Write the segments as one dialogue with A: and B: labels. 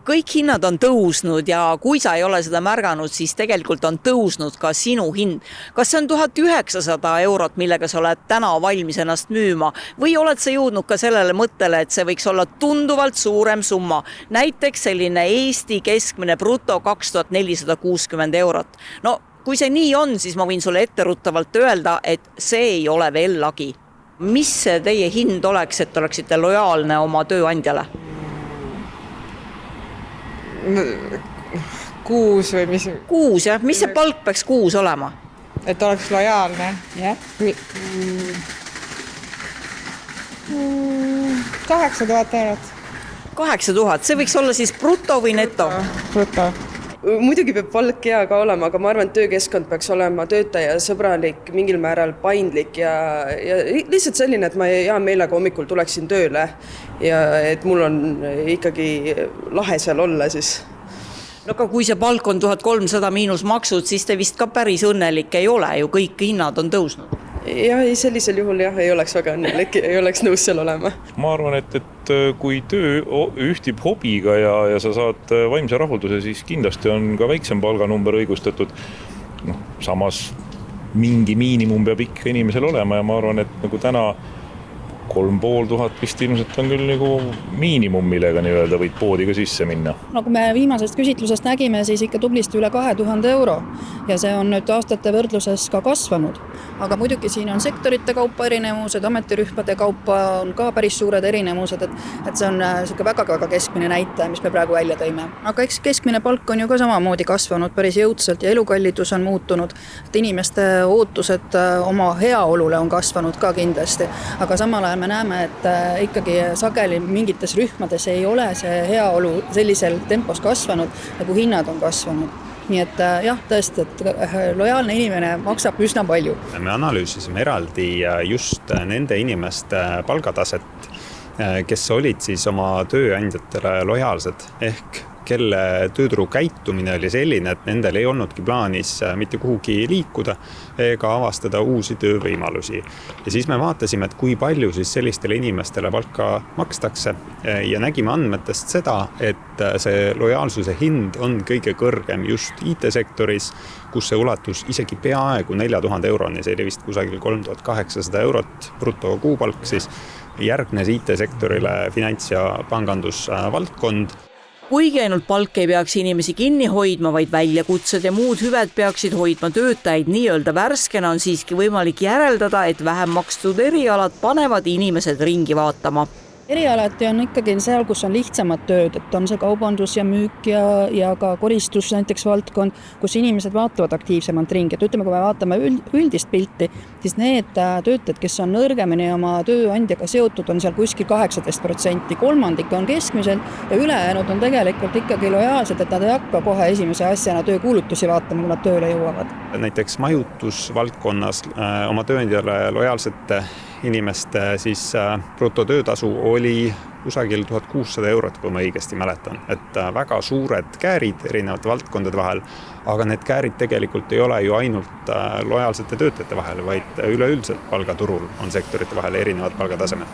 A: kõik hinnad on tõusnud ja kui sa ei ole seda märganud, siis tegelikult on tõusnud ka sinu hind. Kas see on 1900 eurot, millega sa oled täna valmis ennast müüma või oled sa jõudnud ka sellele mõttele, et see võiks olla tunduvalt suurem summa? Näiteks selline Eesti keskmine bruto 2460 eurot. No kui see nii on, siis ma võin sulle etteruttavalt öelda, et see ei ole veel lagi. Mis see teie hind oleks, et oleksite lojaalne oma tööandjale?
B: 6 või mis?
A: 6, jah. Mis see palk peaks 6 olema?
B: Et oleks lojaalne.
A: Jah.
B: 8000 eurot.
A: 8000, see võiks olla siis bruto või neto?
B: Bruto.
C: Muidugi peab palk hea ka olema, aga ma arvan, et töökeskkond peaks olema töötaja sõbralik, mingil määral paindlik ja lihtsalt selline, et ma hea meelega hommikul tuleksin tööle ja et mul on ikkagi lahe seal olla siis.
A: No aga kui see palk on 1300 miinus maksud, siis te vist ka päris õnnelik ei ole ju, kõik hinnad on tõusnud.
C: Ja sellisel juhul jah, ei oleks väga õnnelik, ei oleks nõus seal olema.
D: Ma arvan, et kui töö ühtib hobiga ja sa saad vaimse rahulduse, siis kindlasti on ka väiksem palganumber õigustatud. Samas mingi miinimum peab ikka inimesel olema ja ma arvan, et nagu täna 3500 vist ilmselt on küll nagu miinimum, millega nii-öelda võid poodi ka sisse minna.
E: Nagu me viimasest küsitlusest nägime, siis ikka tublisti üle 2000 euro ja see on nüüd aastate võrdluses ka kasvanud. Aga muidugi siin on sektorite kaupa erinevused, ametirühmade kaupa on ka päris suured erinevused, et see on väga keskmine näitaja, mis me praegu välja tõime. Aga eks keskmine palk on ju ka samamoodi kasvanud päris jõudsalt ja elukallidus on muutunud, et inimeste ootused oma heaolule on kasvanud ka kindlasti, aga samal ajal me näeme, et ikkagi sageli mingites rühmades ei ole see heaolu sellisel tempos kasvanud, nagu hinnad on kasvanud. Nii et jah, tõesti, et lojaalne inimene maksab üsna palju.
F: Me analüüsisime eraldi just nende inimeste palgataset, kes olid siis oma tööandjatele lojaalsed ehk kelle tööturu käitumine oli selline, et nendel ei olnudki plaanis mitte kuhugi liikuda ega avastada uusi töövõimalusi. Ja siis me vaatasime, et kui palju siis sellistele inimestele palka makstakse ja nägime andmetest seda, et see lojaalsuse hind on kõige kõrgem just IT-sektoris, kus see ulatus isegi peaaegu 4000 euroni, see oli vist kusagil 3800 eurot bruto kuupalk, siis järgnes IT-sektorile finants- ja pangandusvaldkond.
A: Kuigi ainult palk ei peaks inimesi kinni hoidma, vaid väljakutsed ja muud hüved peaksid hoidma töötajaid nii-öelda värskena, on siiski võimalik järeldada, et vähem makstud erialad panevad inimesed ringi vaatama.
E: Erialati on ikkagi seal, kus on lihtsamad tööd, et on see kaubandus ja müük ja ka koristus näiteks valdkond, kus inimesed vaatavad aktiivsemalt ringi. Et ütleme, kui me vaatame üldist pilti, siis need töötajad, kes on nõrgemini oma tööandjaga seotud, on seal kuskil 18%, kolmandik on keskmised ja ülejäänud on tegelikult ikkagi lojaalsed, et nad ei hakka kohe esimese asjana töökuulutusi vaatama, kui nad tööle jõuavad.
F: Näiteks majutusvaldkonnas oma tööandjale lojaalsete inimeste siis brutotöötasu oli kusagil 1600 eurot, kui ma õigesti mäletan. Et väga suured käärid erinevate valdkondade vahel, aga need käärid tegelikult ei ole ju ainult lojaalsete töötajate vahel, vaid üleüldiselt palgaturul on sektorite vahel erinevad palgatasemed.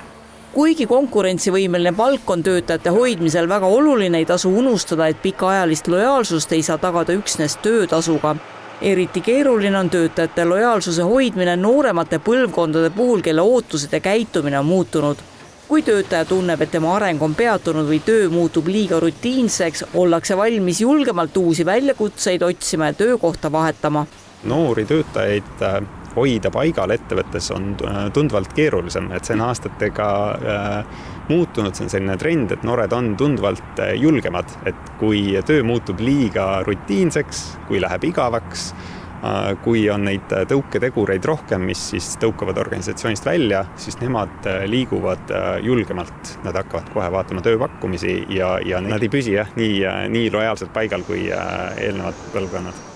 A: Kuigi konkurentsivõimeline palk on töötajate hoidmisel väga oluline, ei tasu unustada, et pikaajalist lojaalsust ei saa tagada üksnes töötasuga. Eriti keeruline on töötajate lojaalsuse hoidmine nooremate põlvkondade puhul, kelle ootused ja käitumine on muutunud. Kui töötaja tunneb, et tema areng on peatunud või töö muutub liiga rutiinseks, ollakse valmis julgemalt uusi väljakutseid otsima ja töökohta vahetama.
F: Noori töötajaid hoida paigal ettevõttes on tundvalt keerulisem, et see on aastatega muutunud, see on selline trend, et noored on tundvalt julgemad, et kui töö muutub liiga rutiinseks, kui läheb igavaks, kui on neid tõuketegureid rohkem, mis siis tõukavad organisatsioonist välja, siis nemad liiguvad julgemalt, nad hakkavad kohe vaatama tööpakkumisi ja nad ei püsi nii lojaalselt paigal kui eelnevad põlvkonnad.